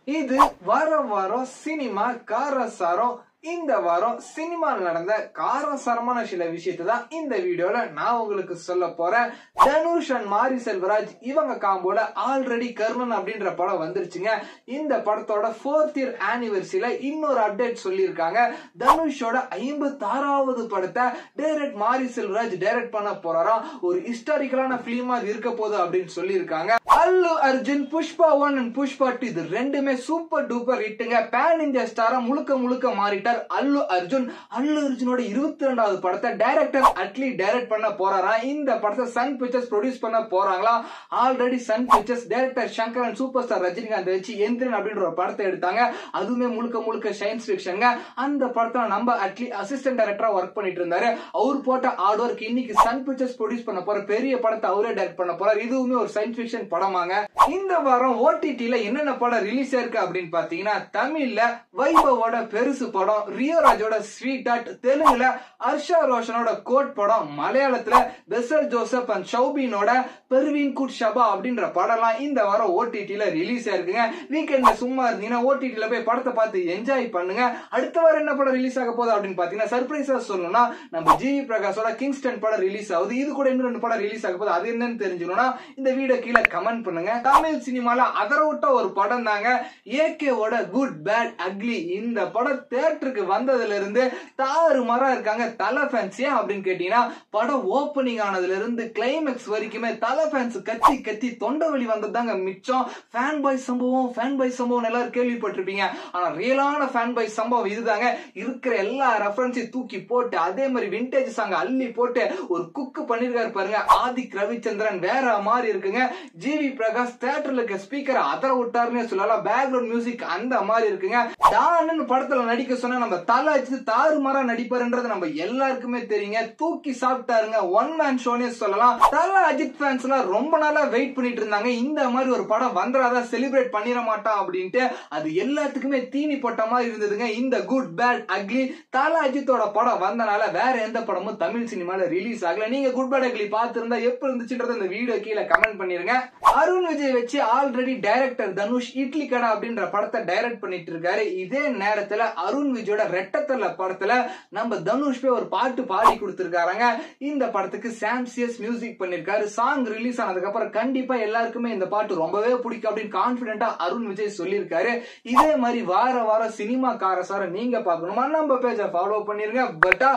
இது வாரம் சினிமா காரசாரம். இந்த வாரம் சினிமாவில் நடந்த காரசாரமான சில விஷயத்தை தான் இந்த வீடியோல நான் உங்களுக்கு சொல்ல போறேன். தனுஷ் அண்ட் மாரி செல்வராஜ் இவங்க காம்போல ஆல்ரெடி கர்ணன் அப்படின்ற படம் வந்துருச்சுங்க. இந்த படத்தோட 4th year anniversary இன்னொரு அப்டேட் சொல்லியிருக்காங்க. தனுஷோட 56வது படத்தை டைரக்ட் மாரி செல்வராஜ் டைரக்ட் பண்ண போறாராம். ஒரு ஹிஸ்டாரிக்கலான பிலிமா இருக்க போகுது அப்படின்னு சொல்லியிருக்காங்க. அல்லு அர்ஜுன் புஷ்பா 1 அண்ட் புஷ்பா 2 இது ரெண்டுமே சூப்பர் டூப்பர் ஹிட்டுங்க. பேன் இந்தியா ஸ்டாரா முழுக்க மாறிட்டார் அல்லு அர்ஜுனோட 22வது படத்தை டைரக்டர் அட்லி டைரக்ட் பண்ண போறாராம். இந்த படத்தை சன் பிக்சர்ஸ் ப்ரொடியூஸ் பண்ண போறாங்களா. Already Sun Pictures director Shankar and super star Rajinikanth வச்சு எந்திரன் அப்படின்ற ஒரு படத்தை எடுத்தாங்க. அதுவுமே முழுக்க சயின்ஸ் ஃபிக்ஷன்ங்க. அந்த படத்தை நம்ம அட்லி அசிஸ்டன்ட் டைரக்டரா ஒர்க் பண்ணிட்டு இருந்தாரு. அவர் போட்ட ஹார்ட் ஒர்க் இன்னைக்கு சன் பிக்சர்ஸ் ப்ரொடியூஸ் பண்ண போற பெரிய படத்தை அவரே டைரக்ட் பண்ண போறாரு. இதுவுமே ஒரு சயின்ஸ் ஃபிக்ஷன் படமாங்க. இந்த வாரம் ஓடிடில என்னென்ன படம் ரிலீஸ் ஆயிருக்கு அப்படின்னு பாத்தீங்கன்னா, தமிழ்ல வைபவோட பெருசு படம், ரியோராஜோட ஸ்வீட் ஆர்ட், தெலுங்குல ஹர்ஷா ரோஷனோட கோட் படம், மலையாளத்துல பெசல் ஜோசப் அண்ட் ஷௌபினோட பெர்வீன் குட் ஷபா அப்படின்ற படம்லாம் இந்த வாரம் ஓடிடில ரிலீஸ் ஆயிருக்குங்க. வீக்கெண்ட்ல சும்மா இருந்தீங்கன்னா ஓடிடில போய் படத்தை பார்த்து என்ஜாய் பண்ணுங்க. அடுத்த வாரம் என்ன படம் ரிலீஸ் ஆக போகுது அப்படின்னு பாத்தீங்கன்னா, சர்ப்ரைஸா சொல்லணும்னா நம்ம ஜிவி பிரகாஷோட கிங்ஸ்டன் படம் ரிலீஸ் ஆகுது. இது கூட இன்னும் 2 படம் ரிலீஸ் ஆக போகுது. அது என்னன்னு தெரிஞ்சுக்கணும்னா இந்த வீடியோ கீழே கமெண்ட் பண்ணுங்க. தமிழ் சினிமால அதரவிட்ட ஒரு படம் தாங்க ஏகேவோட குட் பேட் அக்லி. இந்த படம் தியேட்டருக்கு வந்ததுல இருந்து தாறுமாறா இருக்காங்க தலை ஃபேன்ஸ். ஏன் அப்படின்னு கேட்டீங்கன்னா, படம் ஓபனிங் ஆனதுல இருந்து கிளைமேக்ஸ் வரைக்குமே தலை ஃபேன்ஸ் கத்தி தொண்டை வலி வந்ததாங்க மிச்சம். ஃபேன் பாய் சம்பவம் எல்லாரும் கேள்விப்பட்டிருப்பீங்க. ஆனா ரியலான ஃபேன் பாய் சம்பவம் இதுதாங்க. இருக்கிற எல்லா ரெஃபரன்ஸையும் தூக்கி போட்டு அதே மாதிரி விண்டேஜ் சாங் அள்ளி போட்டு ஒரு குக்கு பண்ணிருக்காரு பாருங்க ஆதிக் ரவிச்சந்திரன். வேற மாதிரி இருக்குங்க. ஜிவி பிரகாஷ் தியேட்டர்ல இருக்க ஸ்பீக்கர் அதர விட்டாருன்னு சொல்லலாம். பேக்ரவுண்ட் மியூசிக் அந்த மாதிரி இருக்குங்க. டான்னு படத்துல நடிக்க சொன்னா நம்ம தலை அடிச்சு தாறுமாறா நடிப்பாருன்றது நம்ம எல்லாருக்குமே தெரியுங்க. தூக்கி சாப்பிட்டாருங்க. ஒன் மேன் ஷோனே சொல்லலாம். தலை அஜித் ஃபேன்ஸ் எல்லாம் ரொம்ப நாளா வெயிட் பண்ணிட்டு இருந்தாங்க. இந்த மாதிரி ஒரு படம் வந்துடாத செலிப்ரேட் பண்ணிட மாட்டான் அப்படின்ட்டு. அது எல்லாத்துக்குமே தீனி போட்ட மாதிரி இருந்ததுங்க. இந்த குட் பேட் அக்லி தலை அஜித்தோட படம் வந்தனால வேற எந்த படமும் தமிழ் சினிமால ரிலீஸ் ஆகல. நீங்க குட் பேட் அக்லி பார்த்திருந்தா எப்படி இருந்துச்சுன்றது இந்த வீடியோ கீழே கமெண்ட் பண்ணிருங்க. அருண் விஜய் வச்சு ஆல்ரெடி டைரக்டர் தனுஷ் இட்லி கடை அப்படின்ற படத்தை டைரக்ட் பண்ணிட்டு இருக்காரு. இதே நேரத்துல அருண் விஜயோட ரெட்டத்தல படத்துல நம்ம தனுஷ் போய் ஒரு பாட்டு பாடி கொடுத்திருக்காங்க. இந்த படத்துக்கு சாம்சியஸ் மியூசிக் பண்ணிருக்காரு. சாங் ரிலீஸ் ஆனதுக்கு அப்புறம் கண்டிப்பா எல்லாருக்குமே இந்த பாட்டு ரொம்பவே பிடிக்கும் அப்படின்னு கான்பிடென்டா அருண் விஜய் சொல்லியிருக்காரு. இதே மாதிரி வாரம் சினிமா காரசாரம் நீங்க பார்க்கணுமா நம்ம பேஜை ஃபாலோ பண்ணிருங்க. பட்டா